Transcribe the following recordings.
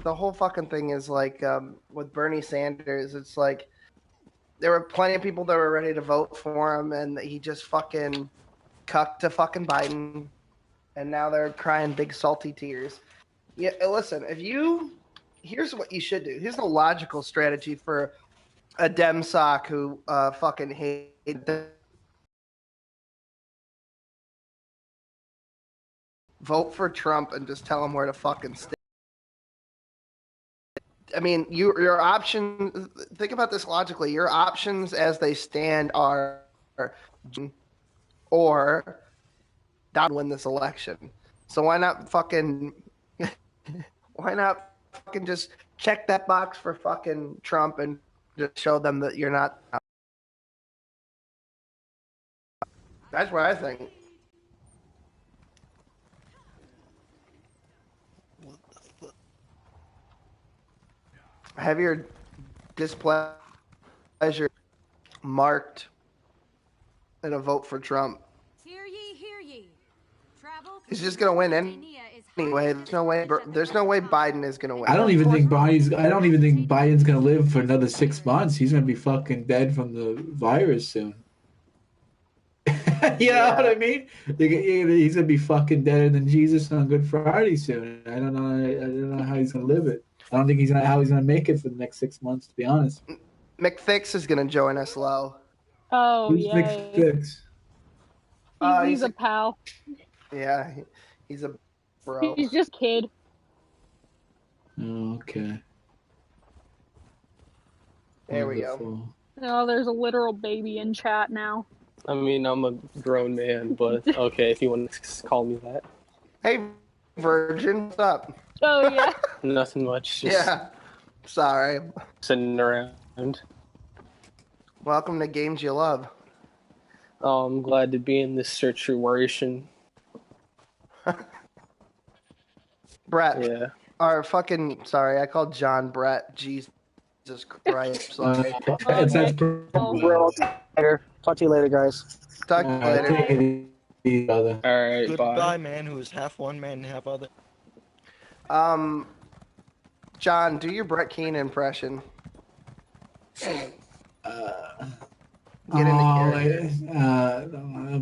the whole fucking thing is like with Bernie Sanders. It's like there were plenty of people that were ready to vote for him, and he just fucking cucked to fucking Biden, and now they're crying big salty tears. Yeah, listen, here's what you should do. Here's a logical strategy for a Dem sock who fucking hated. Vote for Trump and just tell him where to fucking stay. I mean, your options. Think about this logically. Your options as they stand are, or not win this election. So why not fucking just check that box for fucking Trump and just show them that you're not. That's what I think. Have your displeasure marked in a vote for Trump. Hear ye, hear ye. He's just gonna win anyway. There's no way. Biden is gonna win. I don't even think Biden's gonna live for another 6 months. He's gonna be fucking dead from the virus soon. You know what I mean? He's gonna be fucking deader than Jesus on Good Friday soon. I don't know how he's gonna live it. I don't think how he's gonna make it for the next 6 months. To be honest, McFix is gonna join us low. Oh, who's yeah. McFix? He's a pal. Yeah, he's a bro. He's just kid. Oh, okay. There we go. Oh, there's a literal baby in chat now. I mean, I'm a grown man, but okay, if you want to call me that. Hey, virgin, what's up? Oh, yeah. Nothing much. Just Yeah. Sorry. sitting around. Welcome to Games You Love. Oh, I'm glad to be in this situation. Brett. Yeah. Sorry, I called John Brett. Jesus Christ. Sorry. Talk to you later, guys. Talk to you later. Alright, Goodbye, bye. man who is half one man and half other. John, do your Brett Keane impression. Get in the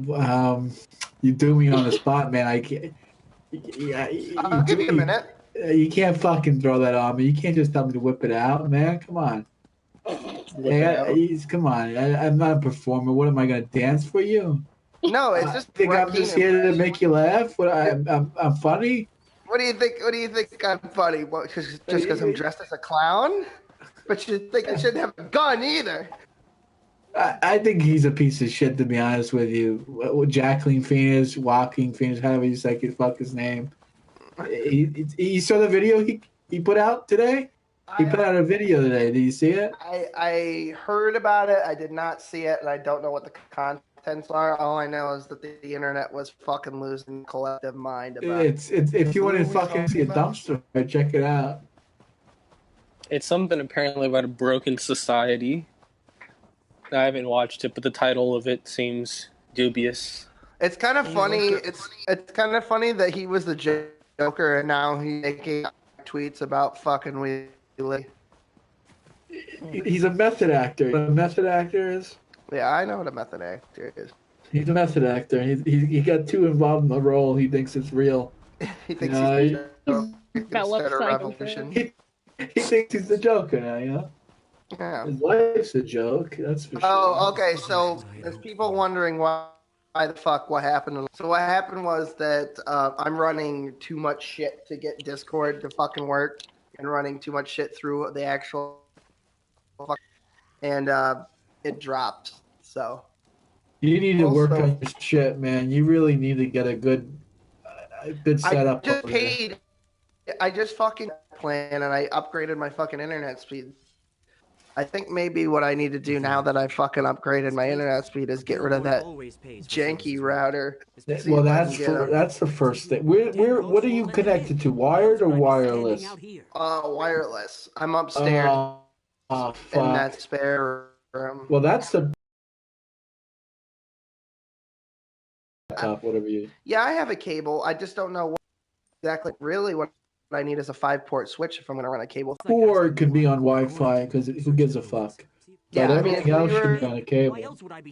character. You do me on the spot, man. I can't. Yeah, I'll give you a minute. You can't fucking throw that on me. You can't just tell me to whip it out, man. Come on. Come on. I'm not a performer. What am I gonna dance for you? No, it's just. Think I'm just here to make you laugh? What? I'm funny. What do you think? What do you think I'm funny? Just because I'm dressed as a clown? But you think I shouldn't have a gun either? I think he's a piece of shit, to be honest with you. Jacqueline Phoenix, Joaquin Phoenix, however you say fuck his name. You saw the video he put out today? He put out a video today. Did you see it? I heard about it. I did not see it, and I don't know what the contents are. All I know is that the internet was fucking losing collective mind about it. It's if you want to fucking see a dumpster, check it out. It's something apparently about a broken society. I haven't watched it, but the title of it seems dubious. It's kind of funny. It's kind of funny that he was the Joker, and now he's making tweets about fucking Wheelie. He's a method actor. You know what a method actor is? Yeah, I know what a method actor is. He's a method actor. He got too involved in the role. He thinks it's real. He thinks he's Got start a website revolution. He thinks he's the Joker now, you know? Yeah. His life's a joke, that's for sure. Oh, okay. So there's people wondering why the fuck what happened. So what happened was that I'm running too much shit to get Discord to fucking work, and running too much shit through the actual, and it dropped. So you need to work on your shit, man. You really need to get a good setup. I just fucking plan, and I upgraded my fucking internet speed. I think maybe what I need to do now that I fucking upgraded my internet speed is get rid of that janky router. Well, that's the first thing. What are you connected to? Wired or wireless? Wireless. I'm upstairs in that spare room. Well, that's the top, whatever you. Yeah, I have a cable. I just don't know exactly what I need is a 5-port switch if I'm going to run a cable. Or it could be on Wi-Fi because who gives a fuck? Yeah, But I mean, everything else should be on a cable.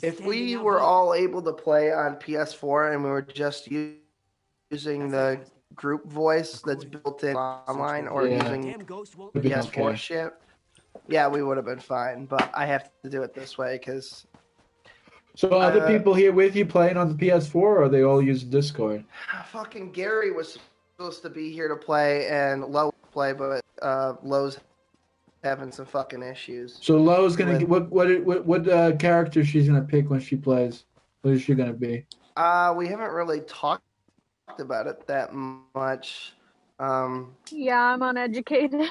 if we were all able to play on PS4 and we were just using the group voice that's built in online or using Would be PS4 okay. shit, yeah, we would have been fine. But I have to do it this way because So other people here with you playing on the PS4, or are they all using Discord? fucking Gary was supposed to be here to play and Lowe play, but Lowe's having some fucking issues. So Lo's gonna get what character she's gonna pick when she plays? What is she gonna be? We haven't really talked about it that much. Yeah, I'm uneducated.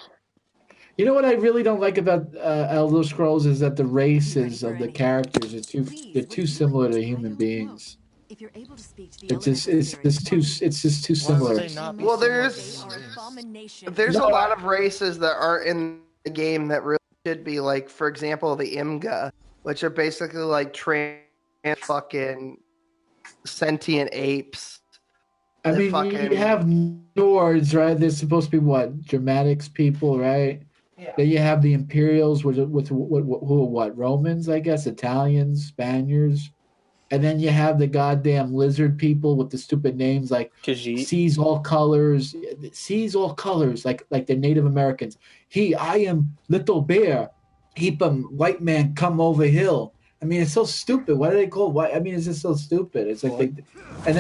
You know what I really don't like about Elder Scrolls is that the races of the characters they're too similar to human beings. If you're able to speak to the It's just too similar. Well, there's a lot of races that aren't in the game that really should be, like, for example, the Imga, which are basically like fucking sentient apes. I mean, you have Nords, right? They're supposed to be what? Dramatics people, right? Yeah. Then you have the Imperials, who are what? Romans, I guess, Italians, Spaniards. And then you have the goddamn lizard people with the stupid names like Khajiit. Sees all colors, like they're Native Americans. I am Little Bear. Keep 'em, white man, come over hill. I mean, it's so stupid. Why do they call it white? I mean, it's just so stupid. It's like, and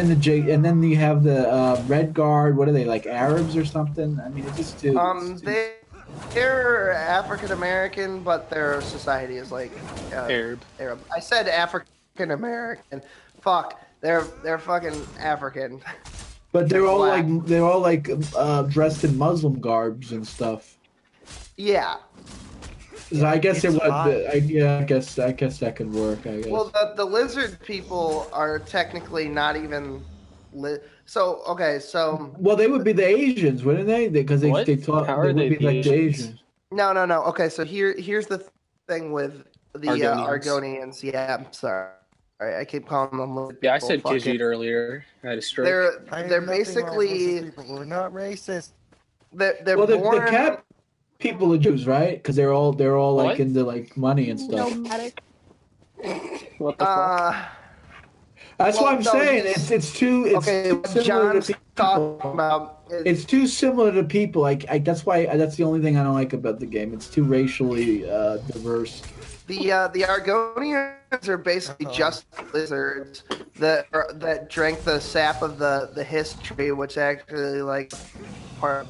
then you have the Red Guard. What are they, like Arabs or something? I mean, it's just too. They're African American, but their society is like Arab. I said African American. Fuck, they're fucking African. But they're all like dressed in Muslim garbs and stuff. Yeah. So I guess It's I guess that could work. I guess. Well, the lizard people are technically not even. So. Well, they would be the Asians, wouldn't they? Because they talk. How are they would they be like the Asians. No. Okay, so here's the thing with the Argonians. Yeah, I'm sorry. I keep calling them lizard Yeah, I people. said Fuck it. Khajiit earlier. I had a stroke. They're basically. We're not racist. They're Well, born. the cat people are Jews, right? Because they're all like What? into like money and stuff. Nomadic. What the fuck? That's well, what I'm no, saying. he's- It's too. It's Okay, too what similar John's to talking people. about is It's too similar to people. That's why. That's the only thing I don't like about the game. It's too racially diverse. the Argonians are basically just lizards that drank the sap of the history, which actually like part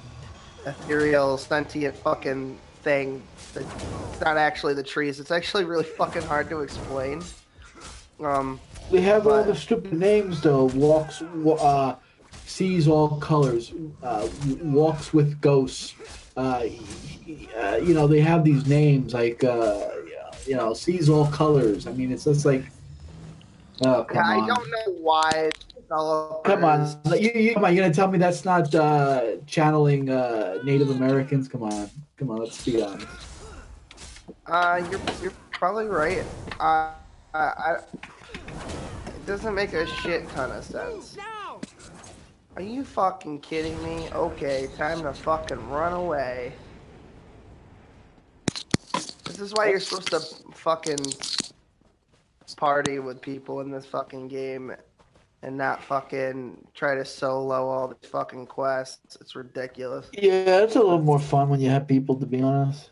ethereal sentient fucking thing. It's not actually the trees. It's actually really fucking hard to explain. They have all the stupid names though. Sees all colors. Walks with ghosts. They have these names like sees all colors. I mean, it's just like. Oh, come on. I don't know why developers. Come on, you're gonna tell me that's not channeling Native Americans? Come on, let's be honest. You're probably right. It doesn't make a shit ton of sense. Are you fucking kidding me? Okay, time to fucking run away. This is why you're supposed to fucking party with people in this fucking game and not fucking try to solo all these fucking quests. It's ridiculous. Yeah, it's a little more fun when you have people, to be honest.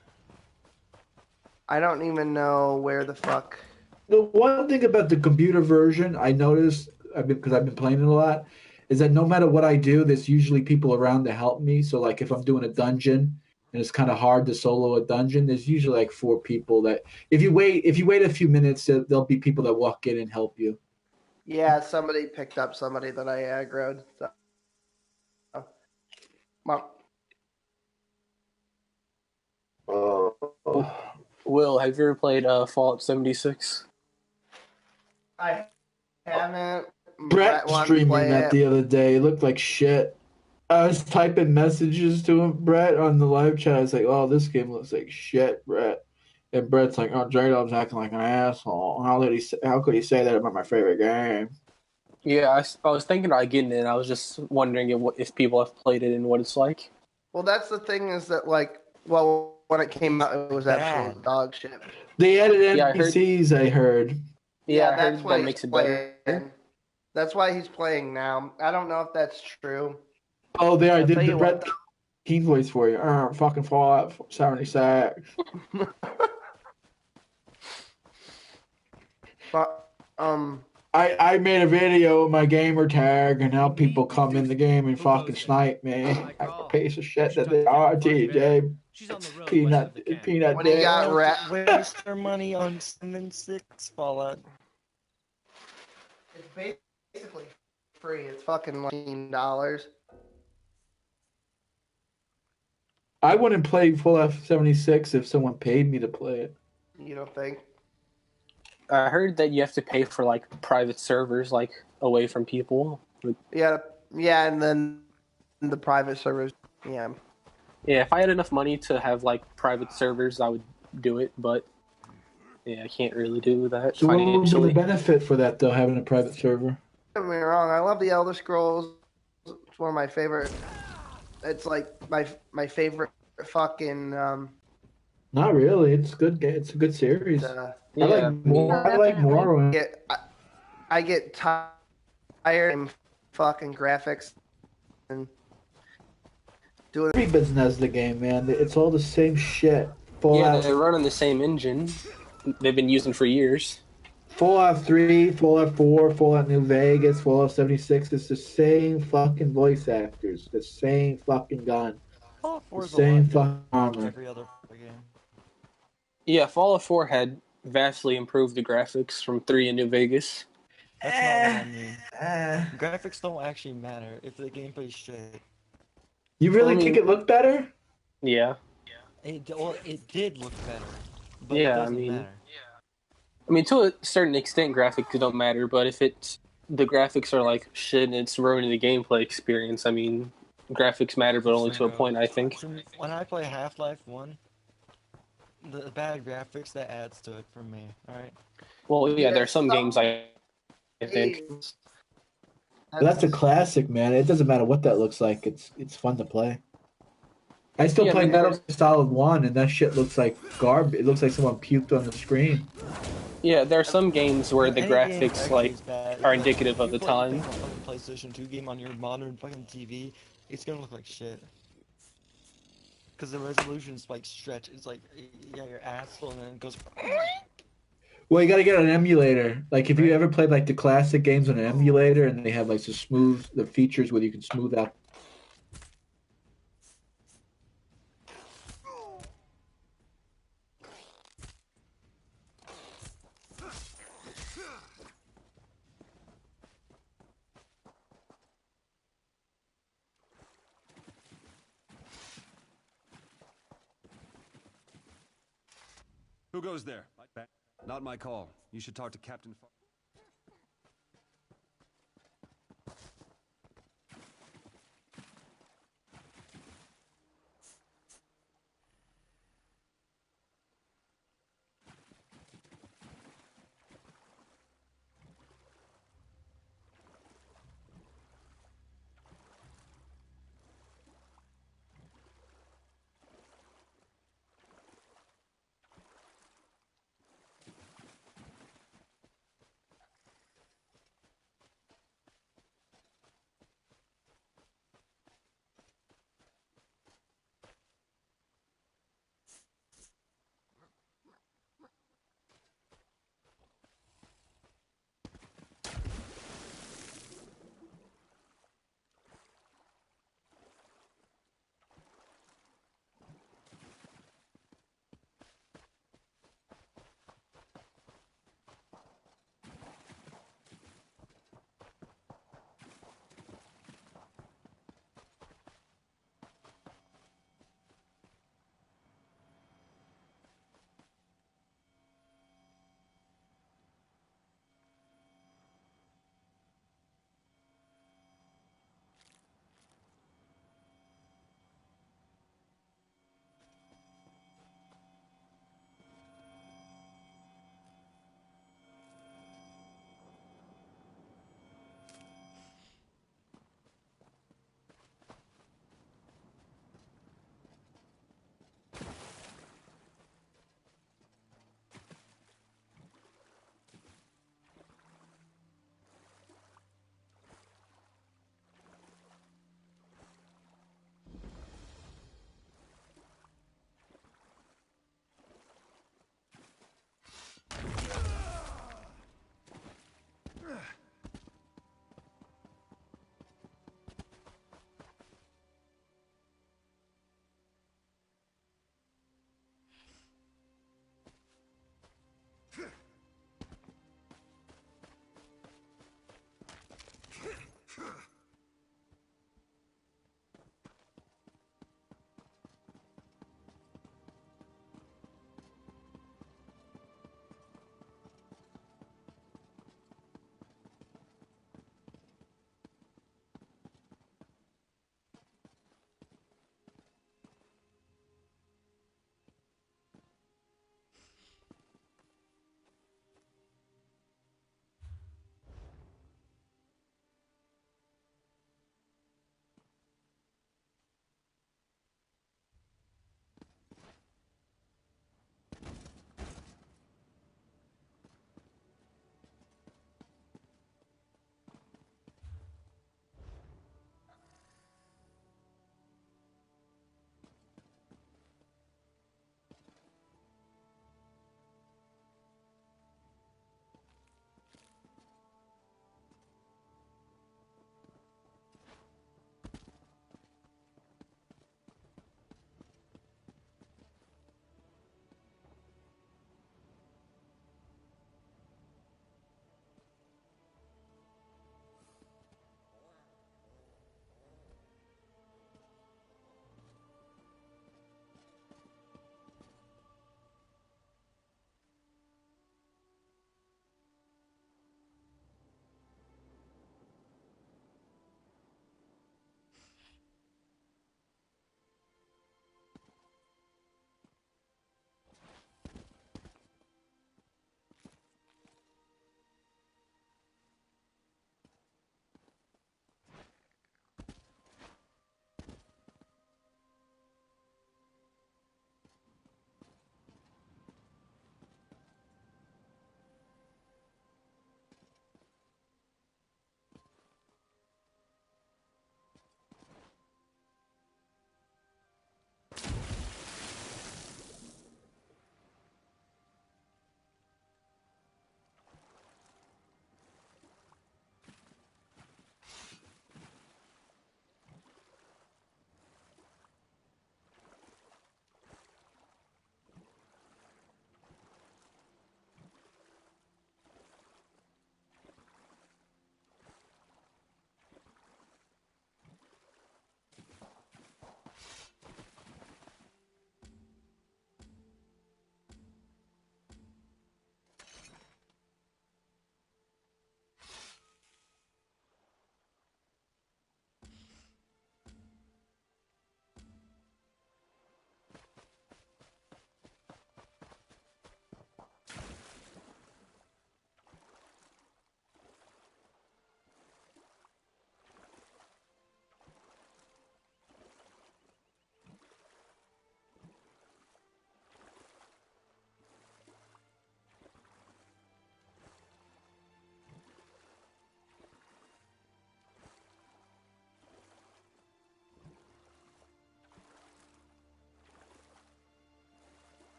I don't even know where the fuck. The one thing about the computer version I noticed, because I've been playing it a lot, is that no matter what I do, there's usually people around to help me. So, like, if I'm doing a dungeon and it's kind of hard to solo a dungeon, there's usually like 4 people that if you wait a few minutes, there'll be people that walk in and help you. Yeah, somebody picked up somebody that I aggroed. So. Well, Will, have you ever played Fallout 76? I haven't. Brett wanted to streaming play that it. the other day. It looked like shit. I was typing messages to him, Brett, on the live chat. I was like, "Oh, this game looks like shit, Brett." And Brett's like, "Oh, J-Dub's acting like an asshole. How could he say that about my favorite game?" Yeah, I was thinking about getting it. I was just wondering if people have played it and what it's like. Well, that's the thing is that like, well, when it came out, it was absolute Bad. dog shit. They added Yeah, I heard- NPCs. I heard. Yeah, I that's heard why that he's makes it playing. better. That's why he's playing now. I don't know if that's true. Oh, there I I'll did tell the you what, Brett King voice for you. Fucking Fallout 76. But I made a video with my gamer tag, and now people come in the game and fucking snipe me. Like a piece of shit that they are, TJ. She's on the road west of Peanut, the camp. peanut when he dick. got Don't wrapped, waste your money on 7-6 Fallout. it's basically free. It's fucking like $15. I wouldn't play Fallout 76 if someone paid me to play it. You don't think? I heard that you have to pay for like private servers, like away from people. Yeah, and then the private servers. Yeah, Yeah, if I had enough money to have like private servers, I would do it. But yeah, I can't really do that So what would be financially. the benefit for that, though, having a private server? don't get me wrong. I love the Elder Scrolls. It's one of my favorite. It's like my favorite fucking. Not really. It's good. It's a good series. Uh, I like more. I like more. I get tired of fucking graphics and doing. Every business has the game, man. It's all the same shit. Yeah, Fallout, they're running the same engine they've been using for years. Fallout 3, Fallout 4, Fallout New Vegas, Fallout 76. It's the same fucking voice actors, the same fucking gun, Fallout 4 the is a same lot fucking different from armor. every other game. Yeah, Fallout 4 had vastly improved the graphics from 3 in New Vegas. That's not what I mean. Graphics don't actually matter if the gameplay's shit. You really I mean- think it looked better? Yeah. It did look better, but Yeah, it I doesn't mean- matter. I mean, to a certain extent, graphics don't matter, but if the graphics are like shit and it's ruining the gameplay experience, I mean, graphics matter, but only to a point, I think. When I play Half-Life 1, the bad graphics, that adds to it for me, alright? Well, yeah, there are some games I think. Games. But that's a classic, man. It doesn't matter what that looks like. It's fun to play. I still Yeah, I play mean, Metal Gear Solid 1, and that shit looks like garbage. It looks like someone puked on the screen. Yeah, there are some games where the Any game graphics actually like is bad. are Like, indicative if of you the play time. a fucking PlayStation 2 game on your modern fucking TV, it's gonna look like shit. Because the resolution's like stretch. It's like, yeah, your asshole, and then it goes. Well, you got to get an emulator. Like, if you ever played like the classic games on an emulator, and they have like the features where you can smooth out. Who goes there? Not my call. You should talk to Captain.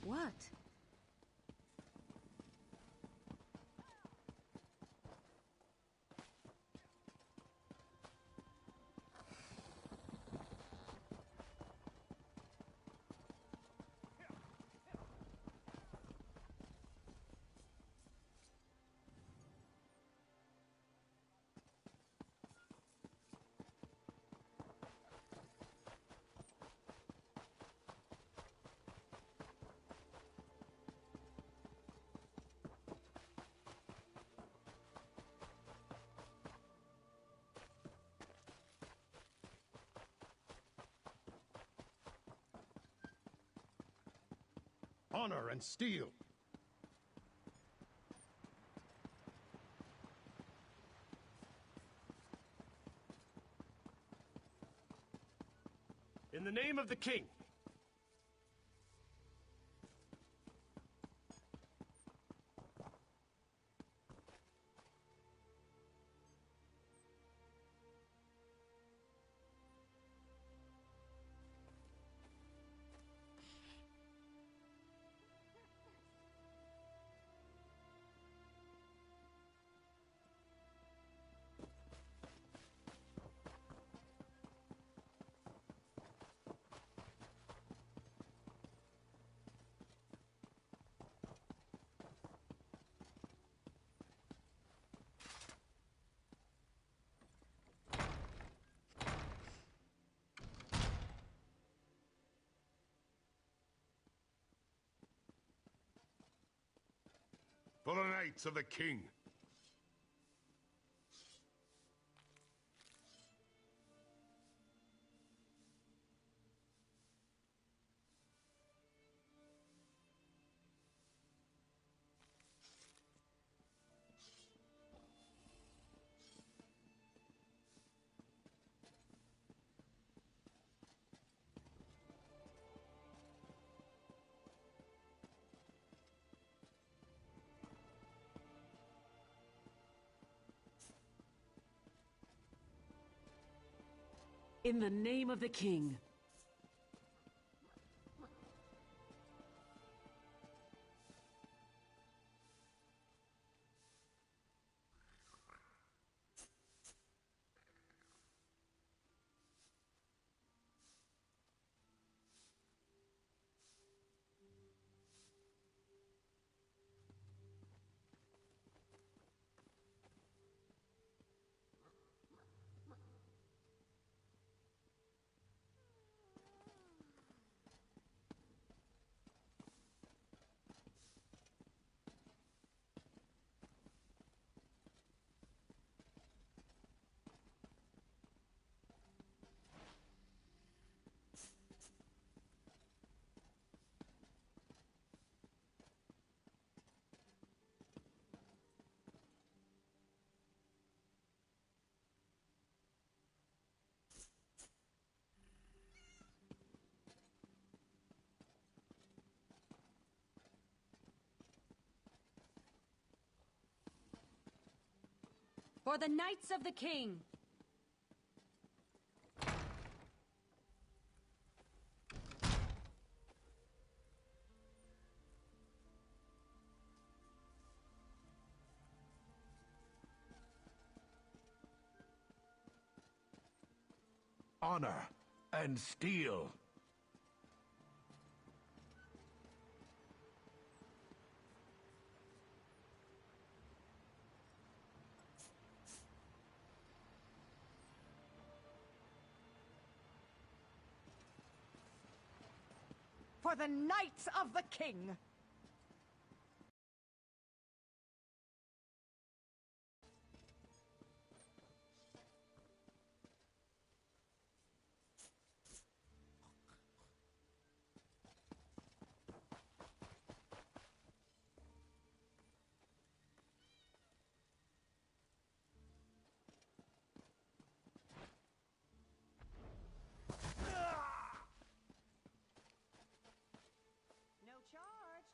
What? Honor and steel. In the name of the king. For the Knights of the King. In the name of the king. For the Knights of the King! Honor and steel. For the Knights of the King! No charge.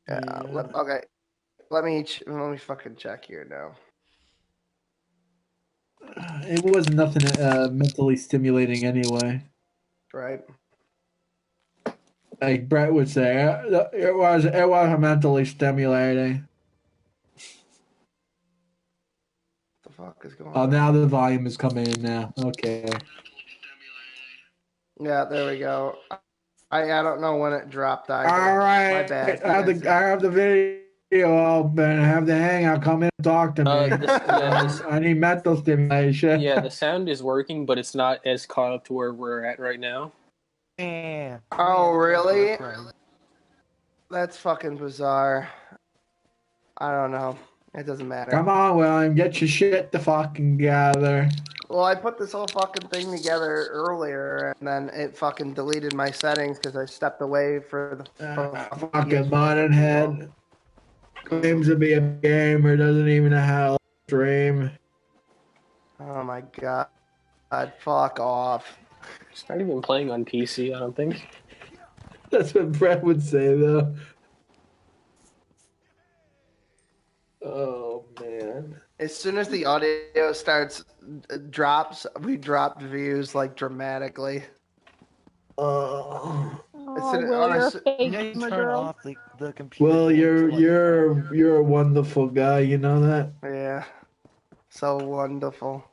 Okay. Let me fucking check here now. It wasn't nothing mentally stimulating anyway. Right. Like Brett would say, it was mentally stimulating. What the fuck is going Oh, on? now the volume is coming in now. Okay. Yeah, there we go. I don't know when it dropped either. All right. My bad. I have the video open. I have the hangout. Come in and talk to me. I need mental stimulation. Yeah, the sound is working, but it's not as caught up to where we're at right now. Yeah. Oh, really? That's fucking bizarre. I don't know. It doesn't matter. Come on, William. Get your shit to fucking gather. Well, I put this whole fucking thing together earlier, and then it fucking deleted my settings because I stepped away for the fucking modern head. Claims to be a gamer, doesn't even know how to stream. Oh my god. Fuck off. It's not even playing on PC, I don't think. That's what Brett would say, though. Oh, man. As soon as the audio drops, we dropped views like dramatically. Oh, Will, you're a fake gamer girl. The computer. Well, you're a wonderful guy, you know that? Yeah. So wonderful.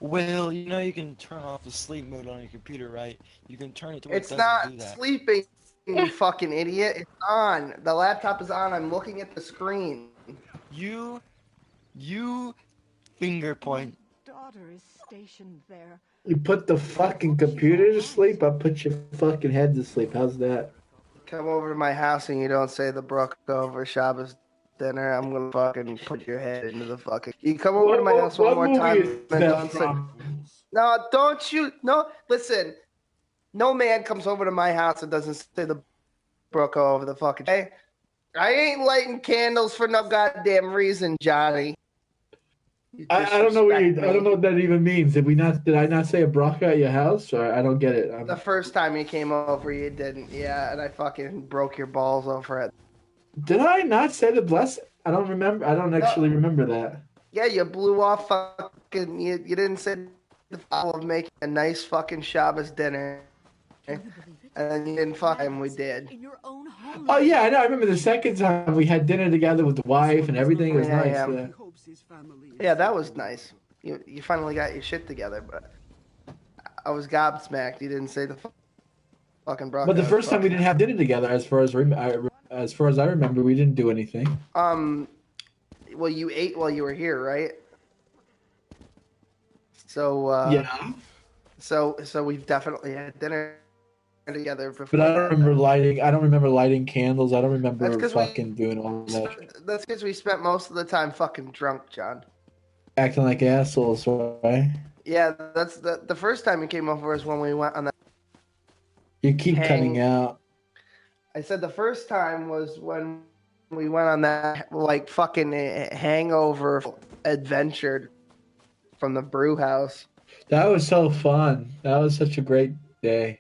Will, you know you can turn off the sleep mode on your computer, right? You can turn it to where it It's doesn't not do that. sleeping, you fucking idiot. It's on. The laptop is on. I'm looking at the screen. You finger point. Daughter is stationed there. You put the fucking computer to sleep, I put your fucking head to sleep. How's that? Come over to my house and you don't say the Brook over Shabbos dinner, I'm gonna fucking put your head into the fucking. You come over to my house one more time and don't say. No, don't you? No, listen. No man comes over to my house and doesn't say the Brook over the fucking. Hey, I ain't lighting candles for no goddamn reason, Johnny. I don't know I don't know what that even means. Did I not say a bracha at your house? Or I don't get it. The first time you came over, you didn't. Yeah, and I fucking broke your balls over it. Did I not say the blessing? I don't remember. I don't actually remember that. Yeah, you blew off fucking. You didn't say the foul of making a nice fucking Shabbos dinner, and then you didn't fuck him. We did. Oh yeah, I know. I remember the second time we had dinner together with the wife and everything. It was nice. Yeah. Yeah, that was nice. You finally got your shit together, but I was gobsmacked. You didn't say the fucking bracha. But the first time we didn't have dinner together, as far as I remember, we didn't do anything. Well, you ate while you were here, right? So yeah. So we've definitely had dinner together before. But I don't remember lighting candles. I don't remember doing all that. That's because we spent most of the time fucking drunk, John. Acting like assholes, right? Yeah, that's the first time you came over is when we went on that. You keep cutting out. I said the first time was when we went on that like fucking hangover adventure from the brew house. That was so fun. That was such a great day.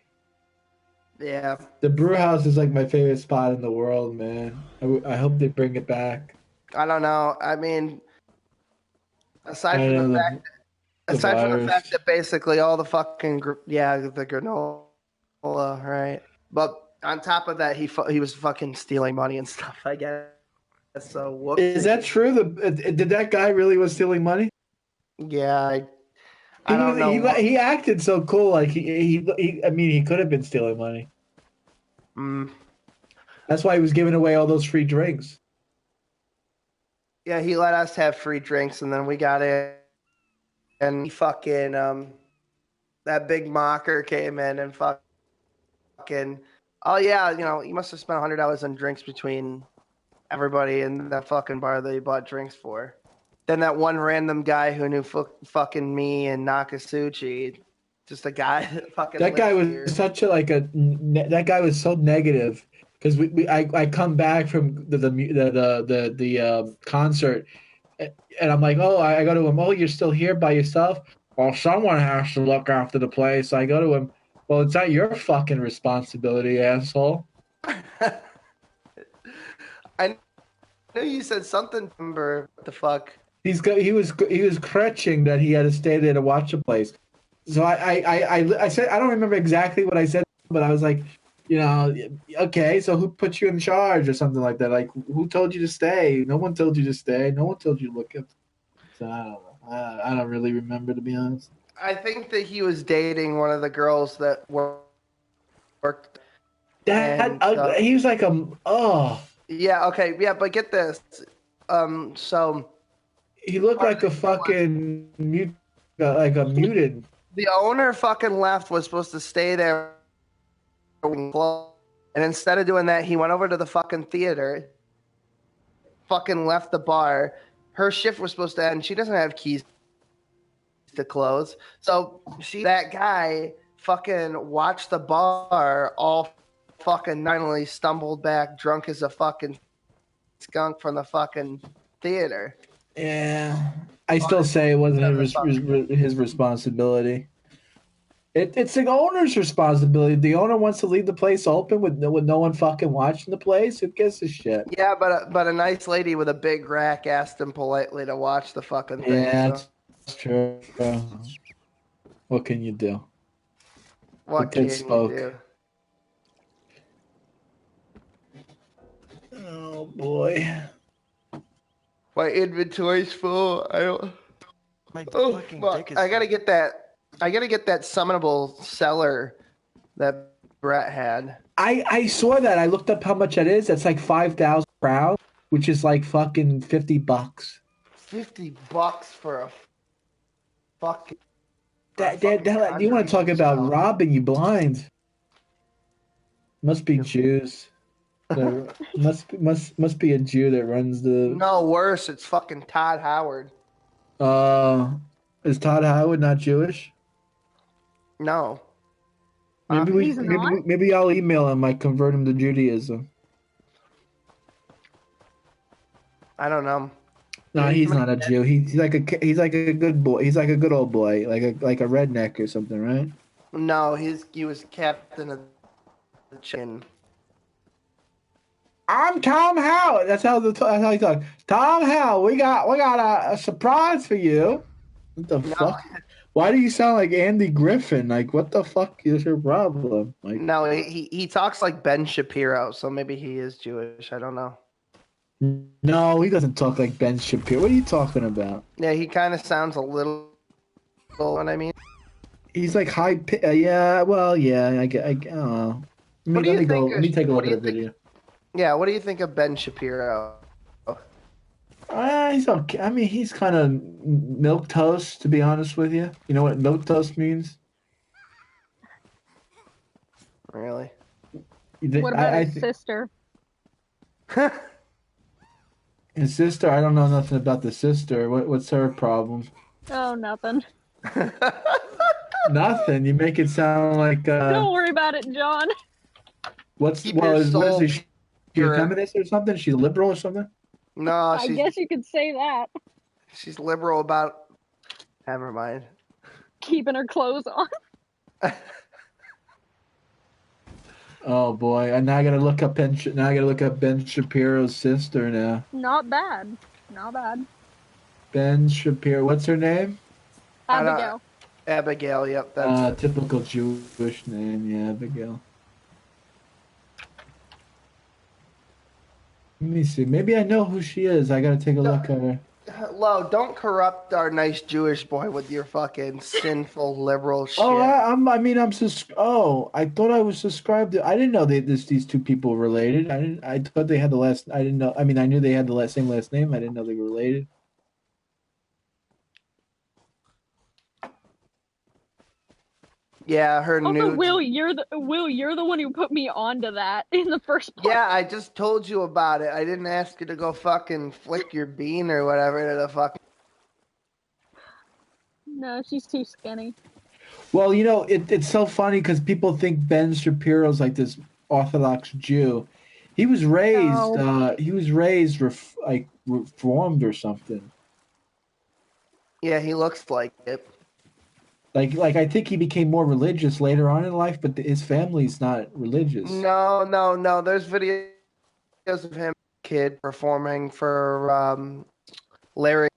Yeah. The brew house is like my favorite spot in the world, man. I hope they bring it back. I don't know. I mean, aside from the fact that basically all the fucking the granola, right? But on top of that, he was fucking stealing money and stuff, I guess. So whoops. Is that true? Did that guy really was stealing money? Yeah, I don't know. He acted so cool. Like he could have been stealing money. That's why he was giving away all those free drinks. Yeah, he let us have free drinks, and then we got in, and he fucking that big mocker came in and fucking. Oh yeah, you must have spent $100 on drinks between everybody in that fucking bar that you bought drinks for. Then that one random guy who knew fucking me and Nakasuchi, just a guy that fucking. That guy was that guy was so negative because I come back from the concert and I'm like, oh, I go to him, oh, you're still here by yourself? Well, someone has to look after the place. I go to him. Well, it's not your fucking responsibility, asshole. I know you said something. Remember what the fuck? He was crutching that he had to stay there to watch the place. So I said I don't remember exactly what I said, but I was like, okay, so who put you in charge or something like that? Like who told you to stay? No one told you to stay. No one told you to look at. So I don't know. I don't really remember, to be honest. I think that he was dating one of the girls that worked. He was like Yeah. Okay. Yeah. But get this. So he looked like a fucking like a mutant. The owner fucking left. Was supposed to stay there. And instead of doing that, he went over to the fucking theater. Fucking left the bar. Her shift was supposed to end. She doesn't have keys to close. So that guy fucking watched the bar all fucking finally stumbled back drunk as a fucking skunk from the fucking theater. Yeah. I still say it wasn't his responsibility. It's the owner's responsibility. The owner wants to leave the place open with no one fucking watching the place. Who gives a shit? Yeah, but a nice lady with a big rack asked him politely to watch the fucking thing. Yeah, that's true. What can you do? What can you do? Oh boy. My inventory's full. I don't. Oh fuck! I gotta get that. I gotta get that summonable cellar that Brett had. I saw that. I looked up how much that is. That's like 5,000 crowns, which is like fucking $50. $50 for a fucking. You want to talk about robbing you blind? Must be Jews. must be a Jew that runs the. No, worse. It's fucking Todd Howard. Is Todd Howard not Jewish? No. Maybe I'll email him. I convert him to Judaism. I don't know. No, he's not a Jew. He's like a good boy. He's like a good old boy, like a redneck or something, right? No, he was captain of the chin. I'm Tom Howard. That's how he talks. Tom Howard, we got a surprise for you. What the fuck? Why do you sound like Andy Griffin? Like, what the fuck is your problem? Like, no, he talks like Ben Shapiro, so maybe he is Jewish. I don't know. No, he doesn't talk like Ben Shapiro. What are you talking about? Yeah, he kind of sounds a little. What I mean? He's like high. Yeah, well, yeah. I don't know. Let me take a look at the video. Yeah, what do you think of Ben Shapiro? He's okay. I mean, he's kind of milquetoast, to be honest with you. You know what milquetoast means? Really? What about his sister? His sister? I don't know nothing about the sister. What's her problem? Oh, nothing. Nothing? You make it sound like... Don't worry about it, John. What is she? She's a feminist or something? She's a liberal or something? No, I guess you could say that. She's liberal about. Never mind. Keeping her clothes on. Oh boy! And now I gotta look up Ben Shapiro's sister now. Not bad. Ben Shapiro. What's her name? Abigail. Abigail. Yep. That's typical Jewish name. Yeah, Abigail. Let me see. Maybe I know who she is. I gotta take a look at her. Lo, don't corrupt our nice Jewish boy with your fucking sinful liberal shit. Oh, I thought I was subscribed to. I didn't know these two people were related. I thought they had the last. I didn't know. I mean, I knew they had the same last name. I didn't know they were related. Yeah, her nudes. Will, you're the one who put me onto that in the first place. Yeah, I just told you about it. I didn't ask you to go fucking flick your bean or whatever to the fucking. No, she's too skinny. Well, it's so funny because people think Ben Shapiro's like this Orthodox Jew. He was raised. Reformed or something. Yeah, he looks like it. Like I think he became more religious later on in life, but his family's not religious. No. There's videos of him kid performing for Larry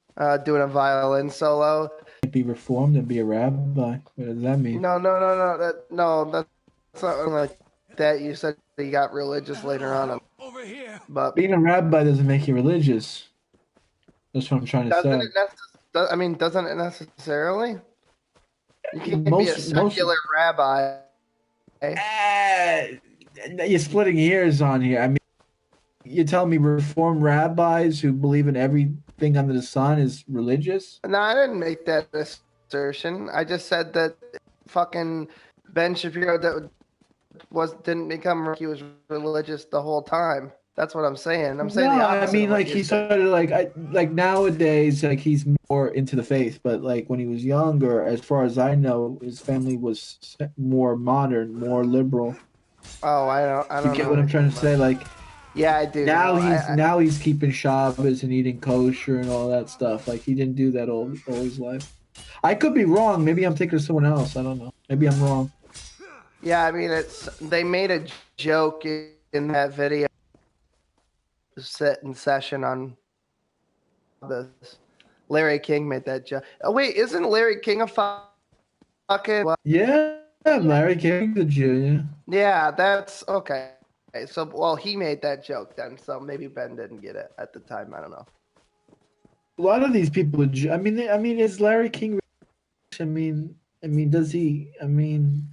doing a violin solo. Be reformed and be a rabbi. What does that mean? No, that's not like that. You said he got religious later on. Over here. But Being a rabbi doesn't make you religious. That's what I'm trying to say. Doesn't it necessarily? You can't be a secular rabbi. You're splitting hairs on here. I mean, you're telling me Reformed rabbis who believe in everything under the sun is religious? No, I didn't make that assertion. I just said that fucking Ben Shapiro didn't become, he was religious the whole time. That's what I'm saying. I'm saying the opposite. I mean, like he's sort of like nowadays, like he's more into the faith. But like when he was younger, as far as I know, his family was more modern, more liberal. Oh, I don't. You get what I'm trying to say? Like, yeah, I do. Now he's keeping Shabbos and eating kosher and all that stuff. Like he didn't do that all his life. I could be wrong. Maybe I'm thinking of someone else. I don't know. Maybe I'm wrong. Yeah, I mean, they made a joke in that video. Set in session on this. Larry King made that joke. Oh wait, isn't Larry King a fucking? Yeah, Larry King's a Jew. Yeah, that's okay. So, well, he made that joke then. So maybe Ben didn't get it at the time. I don't know. A lot of these people are Jew. I mean, is Larry King? I mean, does he? I mean,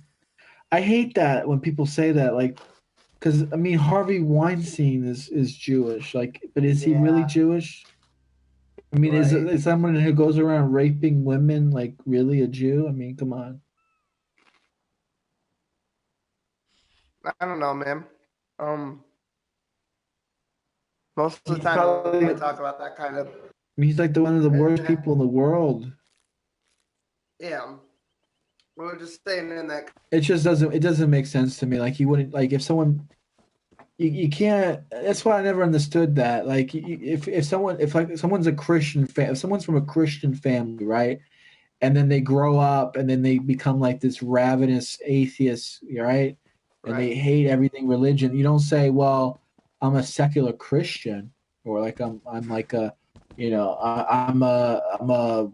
I hate that when people say that. Like, because I mean, Harvey Weinstein is Jewish. Like, but is he really Jewish? I mean, is someone who goes around raping women like really a Jew? I mean, come on. I don't know, man. Most of the time when we talk about that kind of. I mean, he's like one of the worst people in the world. Yeah, we were just saying in that. It just doesn't make sense to me. Like he wouldn't like if someone. You can't. That's why I never understood that. Like, if someone's a Christian if someone's from a Christian family, right, and then they grow up and then they become like this ravenous atheist, right, and they hate everything religion. You don't say, "Well, I'm a secular Christian," or like I'm like a, I'm a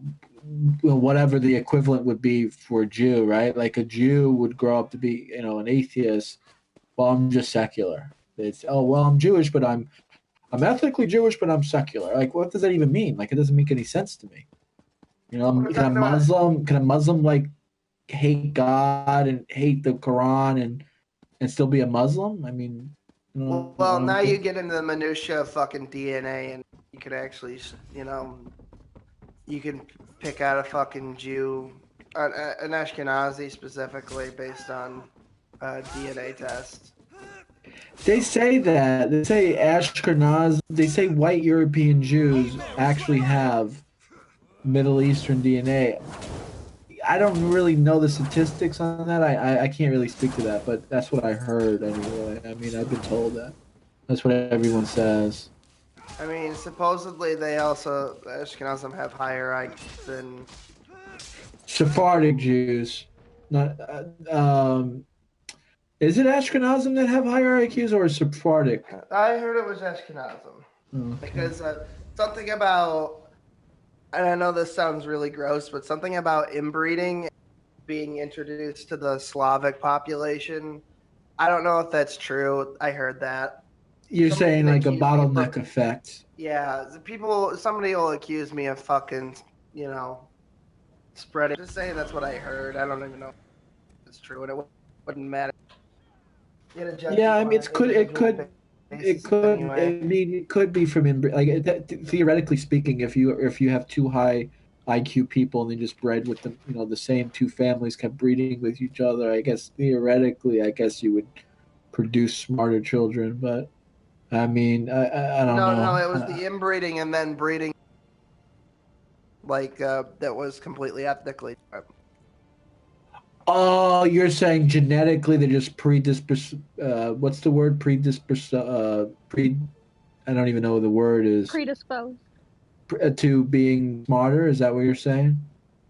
whatever the equivalent would be for a Jew, right? Like a Jew would grow up to be, an atheist. Well, I'm just secular. It's I'm Jewish, but I'm ethnically Jewish, but I'm secular. Like, what does that even mean? Like, it doesn't make any sense to me. Can a Muslim like hate God and hate the Quran and still be a Muslim? I mean, well, now you get into the minutia of fucking DNA, and you could actually, you can pick out a fucking Jew, an Ashkenazi specifically based on DNA tests. They say that. They say Ashkenaz. They say white European Jews actually have Middle Eastern DNA. I don't really know the statistics on that. I can't really speak to that, but that's what I heard anyway. I mean, I've been told that. That's what everyone says. I mean, supposedly they also, Ashkenazim have higher IQs than Sephardic Jews. Not is it Ashkenazim that have higher IQs or Sephardic? I heard it was Ashkenazim. Okay. Because something about, and I know this sounds really gross, but something about inbreeding being introduced to the Slavic population. I don't know if that's true. I heard that. You're saying like a bottleneck effect. Yeah, somebody will accuse me of fucking, spreading. Just saying that's what I heard. I don't even know if it's true, and it wouldn't matter. Yeah, I mean, it could. Anyway. I mean, it could be from theoretically speaking, if you have two high IQ people and they just bred with the same two families kept breeding with each other. I guess theoretically, you would produce smarter children. But I mean, I don't know. No, it was the inbreeding and then breeding. That was completely ethnically. Oh, you're saying genetically they're just what's the word? I don't even know what the word is. Predisposed. To being smarter? Is that what you're saying?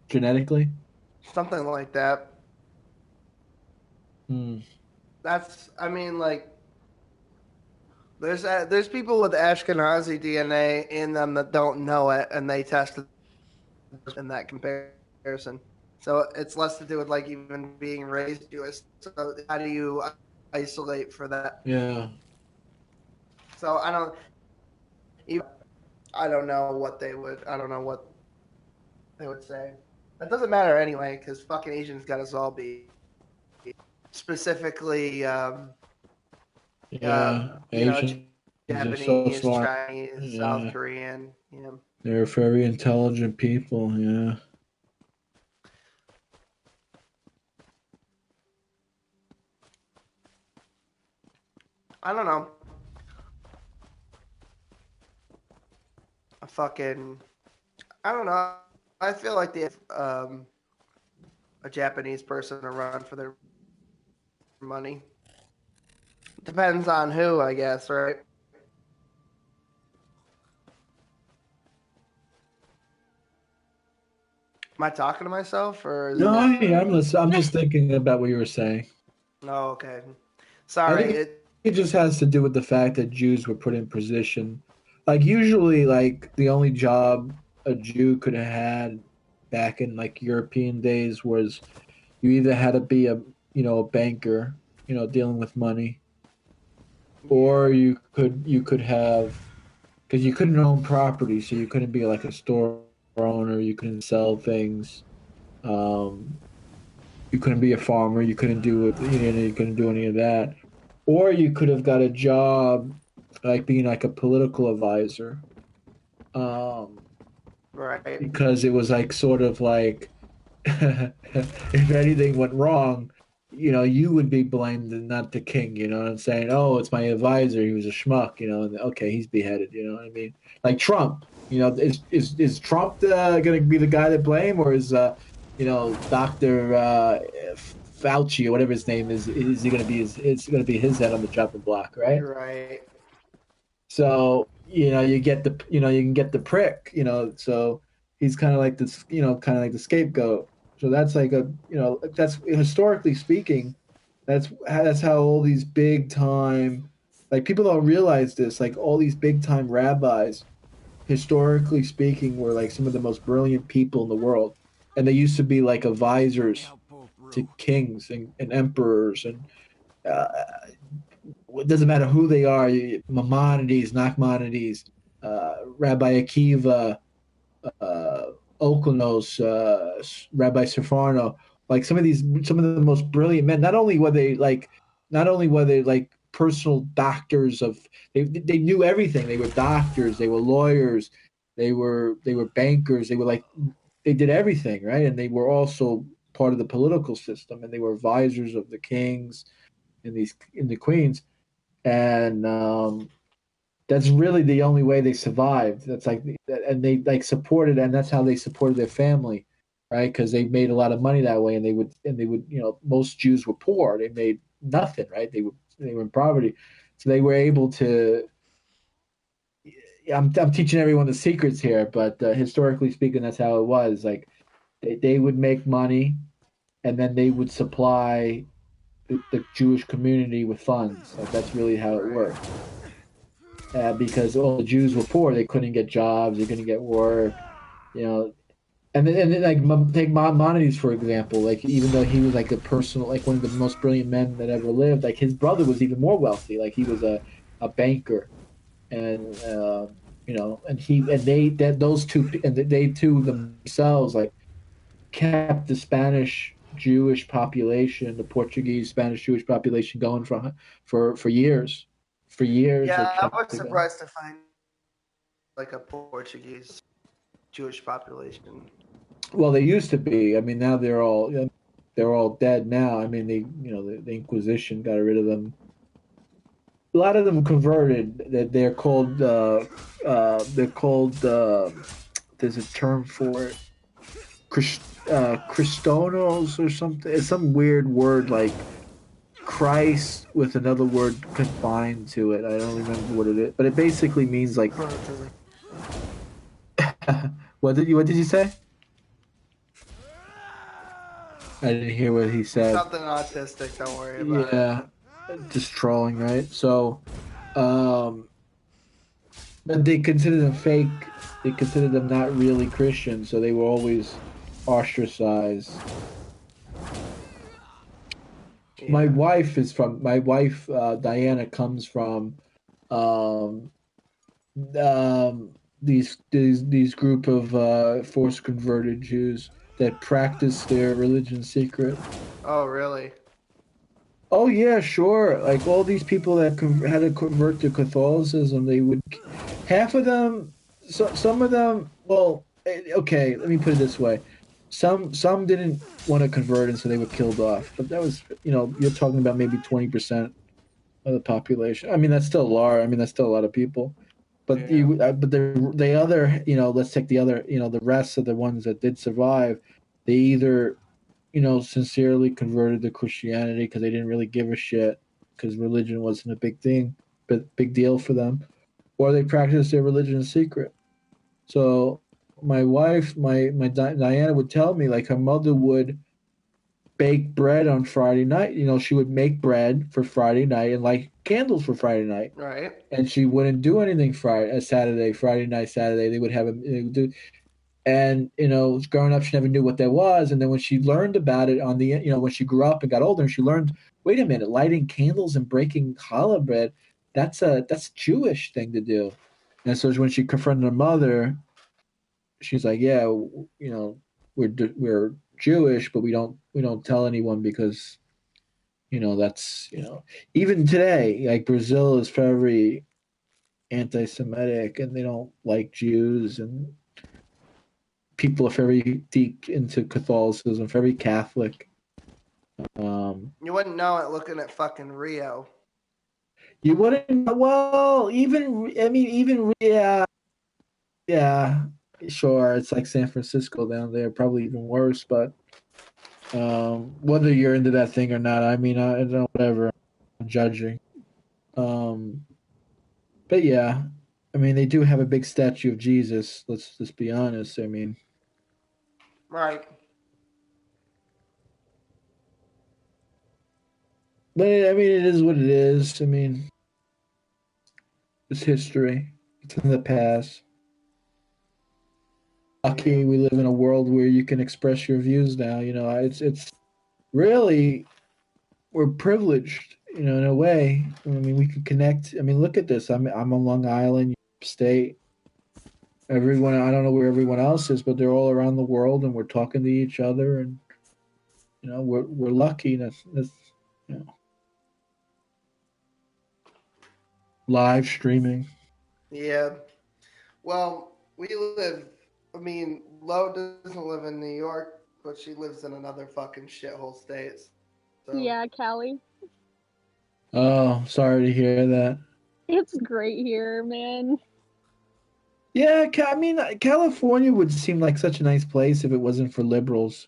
Genetically? Something like that. Hmm. That's, I mean, There's people with Ashkenazi DNA in them that don't know it, and they tested in that comparison. So it's less to do with like even being raised Jewish. So how do you isolate for that? Yeah. So I don't know what they would. I don't know what they would say. That doesn't matter anyway, because fucking Asians got us all beat. Specifically, Yeah. you know, Asians are so Japanese, smart. Chinese, South Yeah. Korean. Yeah. They're very intelligent people. Yeah. I don't know. I don't know. I feel like they have a Japanese person to run for their money. Depends on who, I guess, right? Am I talking to myself or is No, it? yeah, I'm just thinking about what you were saying. Oh, okay. I Sorry. think it just has to do with the fact that Jews were put in position. Like usually, like the only job a Jew could have had back in like European days was you either had to be a banker, dealing with money, or you could have because you couldn't own property, so you couldn't be like a store owner, you couldn't sell things. Um, you couldn't be a farmer, you couldn't you couldn't do any of that, or you could have got a job like being like a political advisor, um, Right. because it was like sort of like if anything went wrong, you would be blamed and not the king. You know what I'm saying? Oh, it's my advisor. He was a schmuck. And okay, he's beheaded. You know what I mean? Like Trump. Is Trump going to be the guy to blame, or is Doctor Fauci or whatever his name is he going to be? It's going to be his head on the chopping block, right? Right. So you can get the prick. So he's kind of like this, kind of like the scapegoat. So that's like that's historically speaking, that's how all these big time, like people don't realize this, like all these big time rabbis, historically speaking, were like some of the most brilliant people in the world, and they used to be like advisors to kings and emperors and. Uh, it doesn't matter who they are, Maimonides, Nachmanides, Rabbi Akiva, uh, Okonos, Rabbi Sforno, like some of the most brilliant men. Not only were they like personal doctors they knew everything. They were doctors, they were lawyers, they were bankers. They did everything, right? And they were also part of the political system, and they were advisors of the kings and the queens, and that's really the only way they survived. That's like, and they like supported, and that's how they supported their family, right? Because they made a lot of money that way, and they would, most Jews were poor. They made nothing, right? They were in poverty, so they were able to. I'm teaching everyone the secrets here, but historically speaking, that's how it was. Like they would make money, and then they would supply the Jewish community with funds. Like that's really how it worked. Because all the Jews were poor, they couldn't get jobs, they couldn't get work, and then like take Maimonides for example. Like even though he was like like one of the most brilliant men that ever lived, like his brother was even more wealthy. Like he was a banker, and those two and they two themselves like kept the Spanish Jewish population, the Portuguese Spanish Jewish population going for years. For years, they Yeah, I kept was it going. surprised to find like a Portuguese Jewish population. Well, they used to be. I mean, now they're all dead now. I mean, the Inquisition got rid of them. A lot of them converted. That they're called. They're called. There's a term for it. Christonos or something. It's some weird word like Christ with another word confined to it. I don't remember what it is, but it basically means like. What did you say? I didn't hear what he said. Something autistic. Don't worry about it. Yeah, just trolling, right? So, Um, but they considered them fake. They considered them not really Christian, so they were always ostracized. My wife Diana comes from um, these group of forced converted Jews that practice their religion secret. Oh, really? Oh yeah, sure. Like all these people that had to convert to Catholicism, they would half of them. So some of them. Well, okay. Let me put it this way: some didn't want to convert, and so they were killed off. But that was, you're talking about maybe 20% of the population. I mean, that's still large. I mean, that's still a lot of people. But but the other, let's take the other, the rest of the ones that did survive, they either sincerely converted to Christianity because they didn't really give a shit because religion wasn't a big thing, but big deal for them, or they practiced their religion in secret. So my wife, Diana would tell me like her mother would bake bread on Friday night. She would make bread for Friday night and light candles for Friday night. Right. And she wouldn't do anything Friday night, Saturday. They would do. And growing up, she never knew what that was. And then when she learned about it when she grew up and got older, she learned, wait a minute, lighting candles and breaking challah bread, that's a Jewish thing to do. And so when she confronted her mother, she's like, yeah, we're Jewish, but we don't tell anyone because that's even today, like Brazil is very anti-Semitic and they don't like Jews, and people are very deep into Catholicism, very Catholic. You wouldn't know it looking at fucking Rio. You wouldn't. Well, even yeah, sure. It's like San Francisco down there, probably even worse. But whether you're into that thing or not, I mean, I don't know, whatever. I'm judging. But yeah, I mean, they do have a big statue of Jesus. Let's just be honest. I mean, Right. but I mean, it is what it is. I mean, it's history. It's in the past. Lucky we live in a world where you can express your views now. It's really, we're privileged. In a way. I mean, we can connect. I mean, look at this. I'm on Long Island, State. Everyone, I don't know where everyone else is, but they're all around the world, and we're talking to each other, and we're lucky. That's live streaming. Yeah. Well, I mean, Lo doesn't live in New York, but she lives in another fucking shithole state. So. Yeah, Cali. Oh, sorry to hear that. It's great here, man. Yeah, I mean, California would seem like such a nice place if it wasn't for liberals.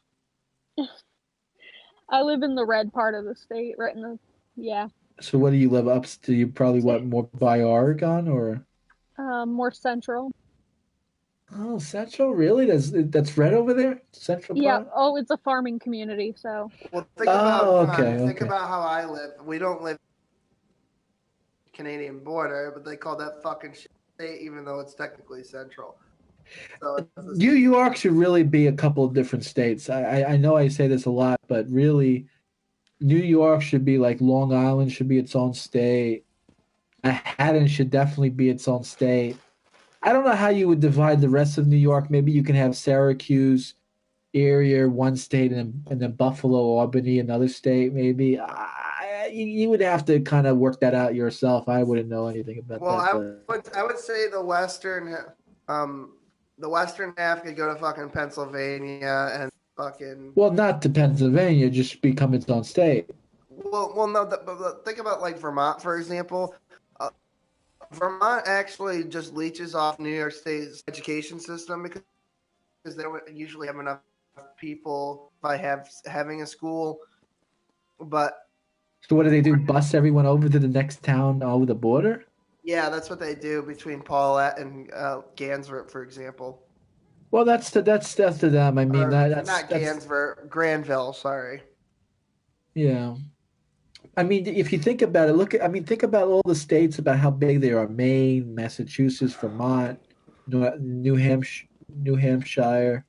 I live in the red part of the state, right in the, yeah. So what do you live up to? You probably more by Oregon or? More central. Oh, Central, really? That's red over there? Central Yeah. part? Oh, it's a farming community, so. Well, think about okay. how I live. We don't live Canadian border, but they call that fucking shit state, even though it's technically central. So New York should really be a couple of different states. I know I say this a lot, but really, New York should be like Long Island should be its own state. Manhattan should definitely be its own state. I don't know how you would divide the rest of New York. Maybe you can have Syracuse area, one state, and then Buffalo, Albany, another state. Maybe you would have to kind of work that out yourself. I wouldn't know anything about that. Well, I would say the western half could go to fucking Pennsylvania and fucking. Well, not to Pennsylvania, just become its own state. Well, no. But think about like Vermont, for example. Vermont actually just leeches off New York State's education system because they don't usually have enough people by having a school. But so what do they do? Bus everyone over to the next town over the border? Yeah, that's what they do between Paulette and Gansevoort, for example. Well, that's to them. I mean, that's not Gansevoort, Granville. Sorry. Yeah. I mean, if you think about it, think about all the states about how big they are: Maine, Massachusetts, Vermont, New Hampshire, New Hampshire,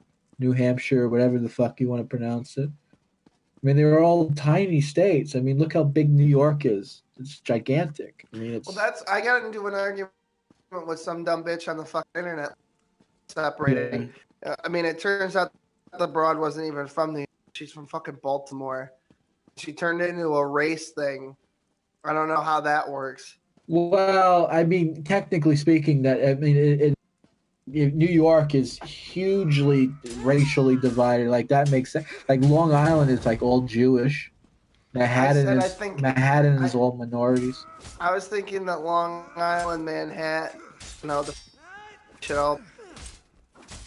whatever the fuck you want to pronounce it. I mean, they're all tiny states. I mean, look how big New York is. It's gigantic. I mean, Well, it's I got into an argument with some dumb bitch on the fucking internet yeah. separating. I mean, it turns out the broad wasn't even from New York. She's from fucking Baltimore. She turned it into a race thing. I don't know how that works. Well, I mean, technically speaking, New York is hugely racially divided. Like that makes sense. Like Long Island is like all Jewish. Manhattan is all minorities. I was thinking that Long Island, Manhattan, the shit all.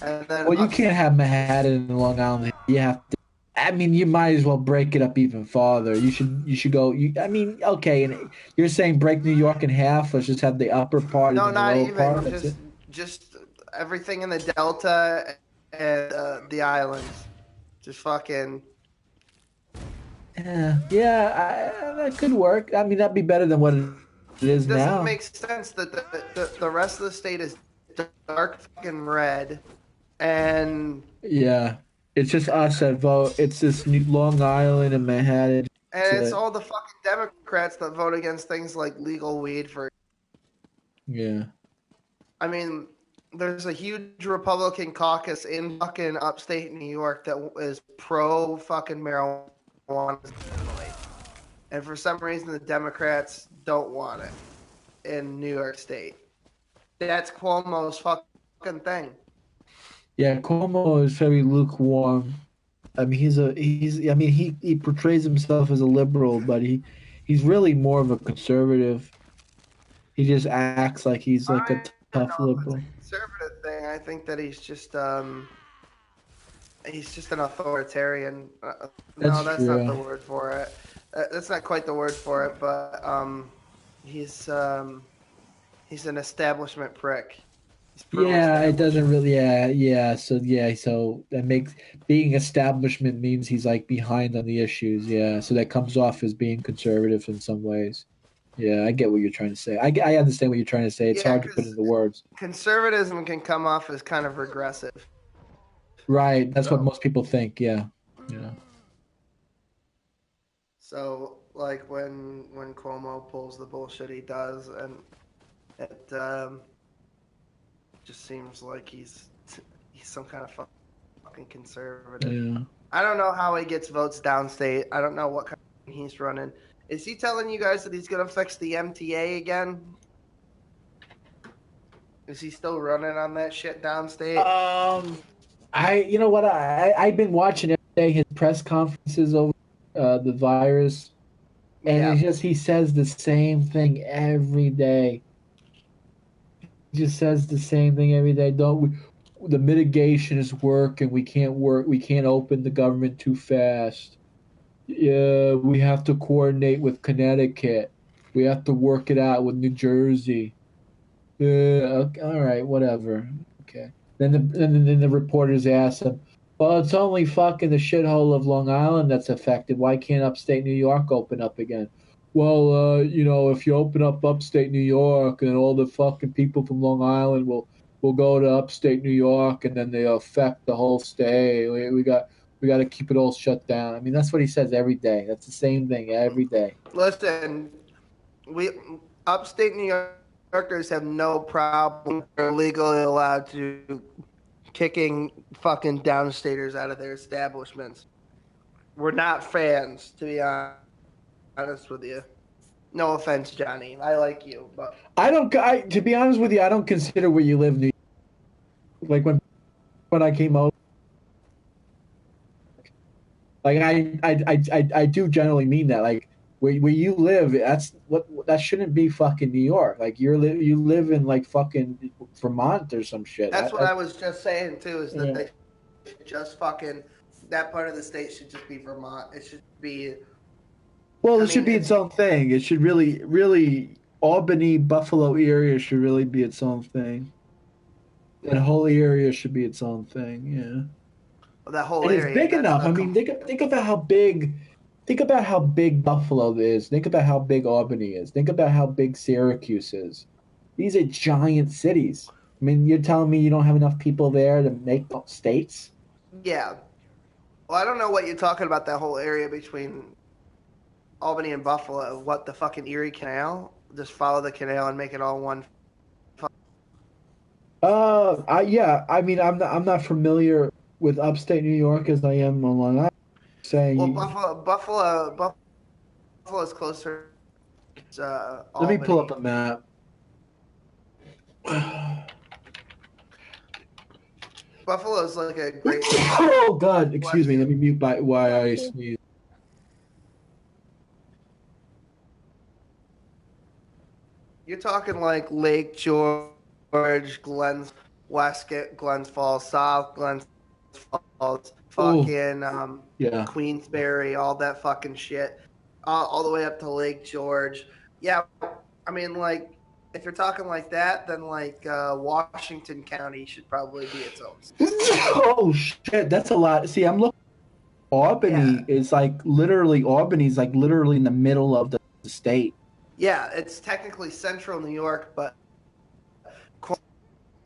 And then Well, you can't have Manhattan and Long Island. You have to. I mean, you might as well break it up even farther. You should go. I mean, okay, and you're saying break New York in half. Let's just have the upper part no, and the not lower even. part. That's it. Just everything in the Delta and the islands. Just fucking. That could work. I mean, that'd be better than what it is now. It doesn't make sense that the rest of the state is dark fucking red, and yeah, it's just us that vote. It's this Long Island and Manhattan. And it's all the fucking Democrats that vote against things like legal weed for. Yeah. I mean, there's a huge Republican caucus in fucking upstate New York that is pro fucking marijuana. And for some reason, the Democrats don't want it in New York State. That's Cuomo's fucking thing. Yeah, Cuomo is very lukewarm. I mean, he portrays himself as a liberal, but he's really more of a conservative. He just acts like he's like a tough liberal. Conservative thing. I think that he's just an authoritarian. That's true. not the word for it. That's not quite the word for it, but he's an establishment prick. Yeah, it doesn't really. Yeah. So that makes being establishment means he's like behind on the issues. Yeah, so that comes off as being conservative in some ways. Yeah, I get what you're trying to say. I understand what you're trying to say. It's hard to put into words. Conservatism can come off as kind of regressive. Right. That's what most people think. Yeah. Yeah. So, like when Cuomo pulls the bullshit he does, and it just seems like he's some kind of fucking conservative. Yeah. I don't know how he gets votes downstate. I don't know what kind of he's running. Is he telling you guys that he's gonna fix the MTA again? Is he still running on that shit downstate? You know what? I've been watching every day his press conferences over the virus, and it's just he says the same thing every day. He just says the same thing every day. The mitigation is working. We can't open the government too fast. Yeah, we have to coordinate with Connecticut. We have to work it out with New Jersey. Okay, all right, whatever. Okay. Then the reporters ask him, "Well, it's only fucking the shithole of Long Island that's affected. Why can't upstate New York open up again?" Well, if you open up upstate New York, and all the fucking people from Long Island will go to upstate New York, and then they affect the whole state. We got to keep it all shut down. I mean, that's what he says every day. That's the same thing every day. Listen, upstate New Yorkers have no problem. They're legally allowed to kicking fucking downstaters out of their establishments. We're not fans, to be honest with you. No offense, Johnny. I like you, but to be honest with you, I don't consider where you live New York. Like when I came out, like I do generally mean that. Like where you live, that shouldn't be fucking New York. Like you live in like fucking Vermont or some shit. That's what I was just saying too. Is that they just fucking that part of the state should just be Vermont. It should be. Well, it should be its own thing. It should really Albany, Buffalo area should really be its own thing. That whole area should be its own thing. Yeah. Well, that whole area. It's big enough. I mean, think about how big Think about how big Buffalo is. Think about how big Albany is. Think about how big Syracuse is. These are giant cities. I mean, you're telling me you don't have enough people there to make states? Yeah. Well, I don't know what you're talking about. That whole area between Albany and Buffalo. What, the fucking Erie Canal? Just follow the canal and make it all one. Yeah. I mean, I'm not familiar with upstate New York as I am on Long Island. Well, Saying, Buffalo is closer to let me pull up Albany. a map. Buffalo is like a great. Oh God! Excuse Bless me. you. Let me mute by why I Bless you. sneeze. You're talking like Lake George, Glens, Glens Falls, South Glens Falls, Oh fucking yeah. Queensbury, all that fucking shit, all the way up to Lake George. Yeah, I mean, like, if you're talking like that, then like Washington County should probably be its own state. Oh shit! That's a lot. See, I'm looking. Yeah, Albany's like literally in the middle of the state. yeah, it's technically central New York, but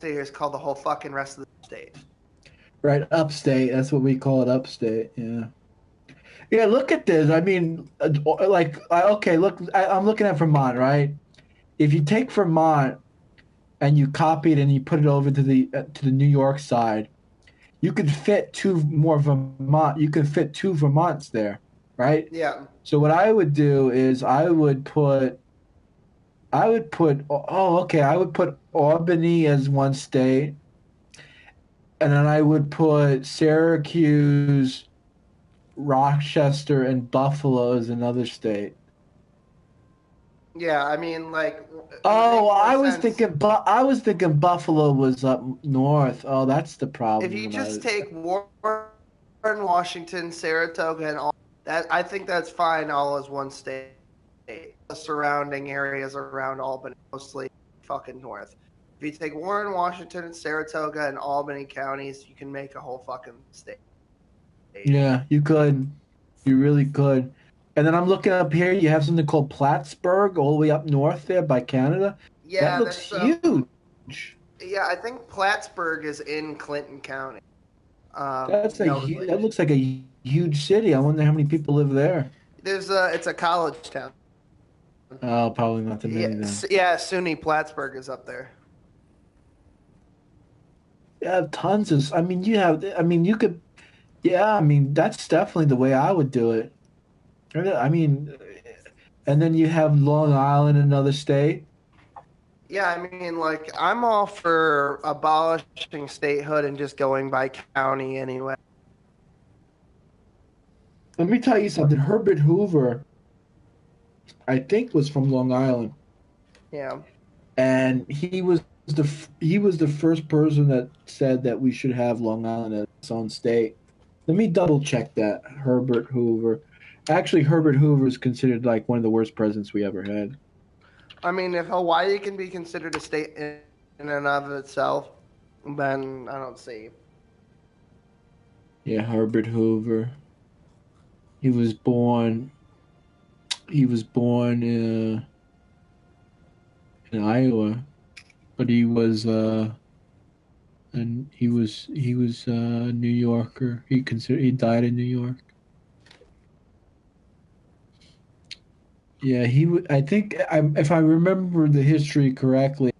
here is called the whole fucking rest of the state. Right, upstate. That's what we call it, upstate. Yeah. Yeah, look at this. I mean, okay, look, I'm looking at Vermont, right? If you take Vermont and you copy it and you put it over to the New York side, you could fit two more Vermont. You could fit two Vermonts there, right? Yeah, So what I would do is I would put Albany as one state, and then I would put Syracuse, Rochester, and Buffalo as another state. yeah. I mean, like, it would make Oh, more I was sense thinking, I was thinking Buffalo was up north. Oh, that's the if problem. you When just take Warren, Washington, Saratoga, and all that. I think that's fine, all as one state. The surrounding areas around Albany, mostly fucking north. If you take Warren, Washington, and Saratoga, and Albany counties, you can make a whole fucking state. Yeah, you could, you really could. And then I'm looking up here. You have something called Plattsburgh, all the way up north there by Canada. That Yeah, looks that's huge. yeah. I think Plattsburgh is in Clinton County. That Notably, looks like a huge city. I wonder how many people live there. it's a college town. Oh, probably not that Yeah, many then. yeah. SUNY Plattsburgh is up there. You have tons of. I mean, you have. I mean, you could. Yeah, I mean, that's definitely the way I would do it. I mean, and then you have Long Island, another state. Yeah, I mean, like, I'm all for abolishing statehood and just going by county anyway. Let me tell you something. Herbert Hoover, I think, was from Long Island, Yeah. and he was the first person that said that we should have Long Island as its own state. Let me double check that. Herbert Hoover. Actually, Herbert Hoover is considered like one of the worst presidents we ever had. I mean, if Hawaii can be considered a state in and of itself, then I don't see. Yeah, Herbert Hoover. He was born. He was born in Iowa, but he was a New Yorker. He died in New York. Yeah, I think if I remember the history correctly,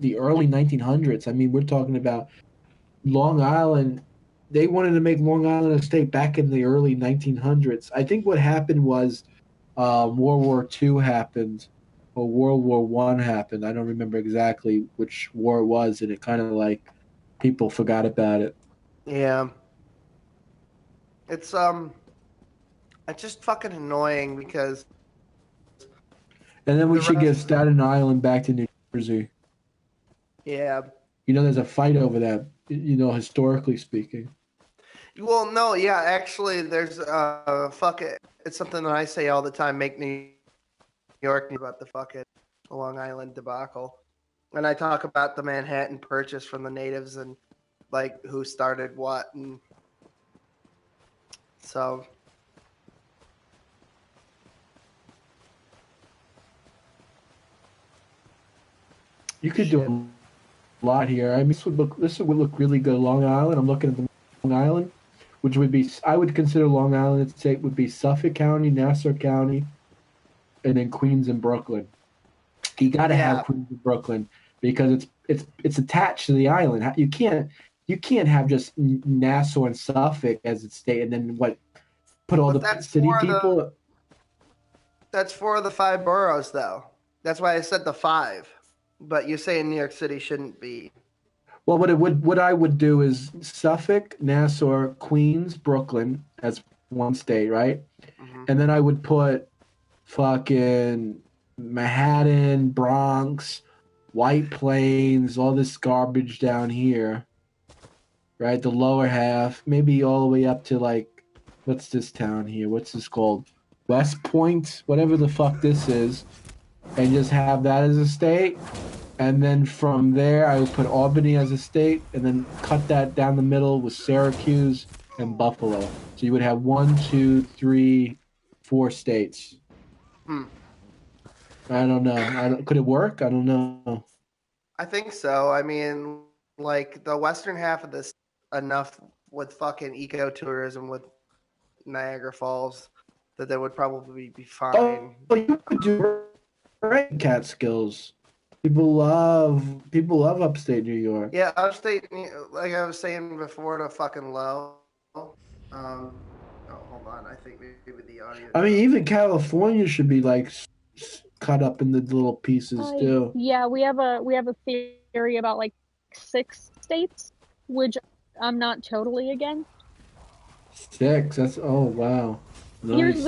the early 1900s. I mean, we're talking about Long Island. They wanted to make Long Island a state back in the early 1900s. I think what happened was World War II happened, or World War One happened. I don't remember exactly which war it was, and it kind of like people forgot about it. Yeah. It's it's just fucking annoying because And then we the should give rest. Staten Island back to New Jersey. Yeah. You know, there's a fight over that. You know, historically speaking. Well, no, yeah, actually, there's fuck it. It's something that I say all the time. Make New York about the fucking Long Island debacle, and I talk about the Manhattan Purchase from the natives and like who started what, and so You could do a lot here. I mean, this would look really good. Long Island. I'm looking at the Long Island, which would be I would consider Long Island state would be Suffolk County, Nassau County, and then Queens and Brooklyn. You got to have Queens and Brooklyn because it's attached to the island. You can't have just Nassau and Suffolk as its state, and then put all the city people. That's 4 of the 5 boroughs, though. That's why I said the 5. But you're saying New York City shouldn't be. Well, what I would do is Suffolk, Nassau, Queens, Brooklyn as one state, right? Mm-hmm. And then I would put fucking Manhattan, Bronx, White Plains, all this garbage down here, right? The lower half, maybe all the way up to like, what's this town here? What's this called? West Point, whatever the fuck this is, and just have that as a state. And then from there, I would put Albany as a state, and then cut that down the middle with Syracuse and Buffalo. So you would have 1, 2, 3, 4 states. I don't know. Could it work? I don't know. I think so. I mean, like the western half of this enough with fucking ecotourism with Niagara Falls that they would probably be fine. Oh, you could do right Catskills. People love upstate New York. Yeah, upstate, like I was saying before, to fucking low. Oh, hold on. I think maybe the audio. I mean, even California should be like cut up into little pieces too. Yeah, we have a theory about like 6 states, which I'm not totally against. 6. That's wow. Nice.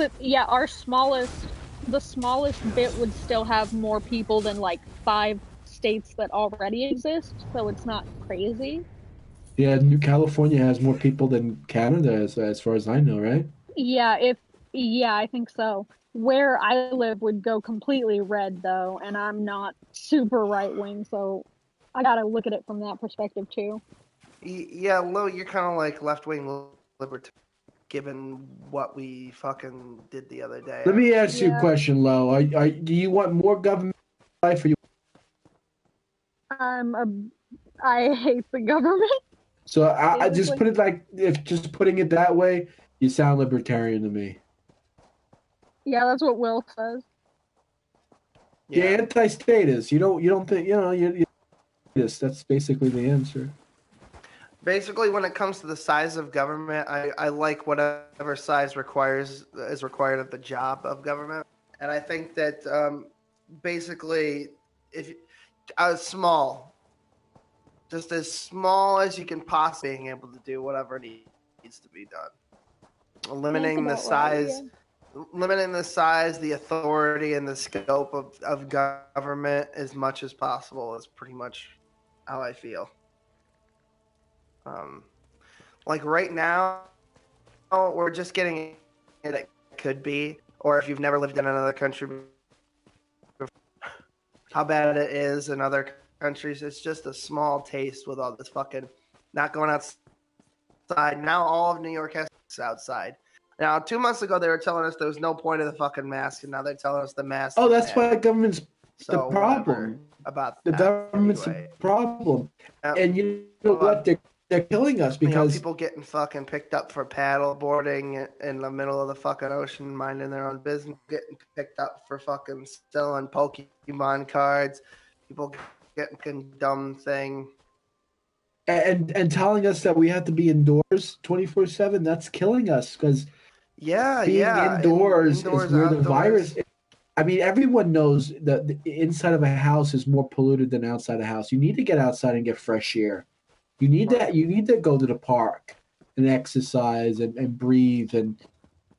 The smallest bit would still have more people than like 5 states that already exist, so it's not crazy. Yeah, New California has more people than Canada, as far as I know, right? Yeah, I think so. Where I live would go completely red though, and I'm not super right wing, so I gotta look at it from that perspective too. Yeah, Lo, you're kind of like left wing libertarian, given what we fucking did the other day. Let me ask you a question, Lo. Do you want more government life, or you? I hate the government. So I just put it like, if just putting it that way, you sound libertarian to me. Yeah, that's what Will says. Yeah, anti-status. You don't think you that's basically the answer. Basically, when it comes to the size of government, I like whatever size is required of the job of government, and I think that basically, if small, just as small as you can possibly being able to do whatever needs to be done, limiting the size, the authority, and the scope of government as much as possible is pretty much how I feel. Like right now, we're just getting it could be, or if you've never lived in another country, how bad it is in other countries. It's just a small taste with all this fucking not going outside. Now all of New York has outside. Now 2 months ago they were telling us there was no point of the fucking mask, and now they're telling us the mask. Oh, that's why the government's the problem. About the government's the problem, and you know what? They're killing us because people getting fucking picked up for paddle boarding in the middle of the fucking ocean, minding their own business, getting picked up for fucking stealing Pokemon cards, people getting dumb thing, and telling us that we have to be indoors 24/7. That's killing us because being indoors is where the virus. I mean, everyone knows that the inside of a house is more polluted than outside a house. You need to get outside and get fresh air. You need that. You need to go to the park and exercise and breathe. And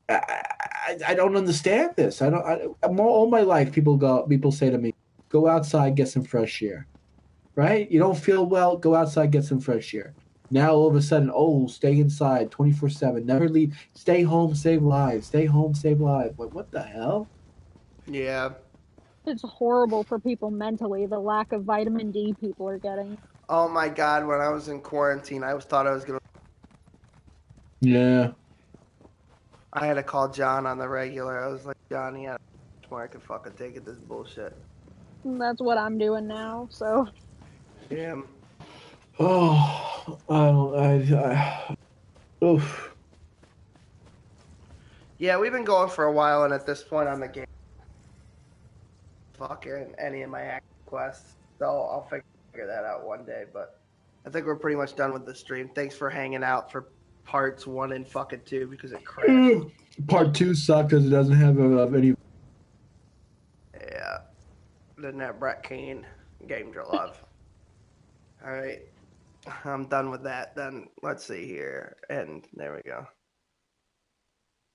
I don't understand this. All my life, people say to me, "Go outside, get some fresh air." Right? You don't feel well, go outside, get some fresh air. Now all of a sudden, stay inside 24/7, never leave. Stay home, save lives. Stay home, save lives. Like, what the hell? Yeah. It's horrible for people mentally. The lack of vitamin D people are getting. Oh my God, when I was in quarantine, I thought I was going to... Yeah. I had to call John on the regular. I was like, Johnny, I could fucking take it, this bullshit. That's what I'm doing now. So Yeah. Oh, I don't. Oof. Yeah, we've been going for a while, and at this point on the game, fucking any of my action quests. So I'll figure that out one day. But I think we're pretty much done with the stream. Thanks for hanging out for parts 1 and fucking 2 because it crashed. Part 2 sucked because it doesn't have any. Yeah. Didn't have Brett Keane, Gamesulove. All right. I'm done with that. Then let's see here. And there we go.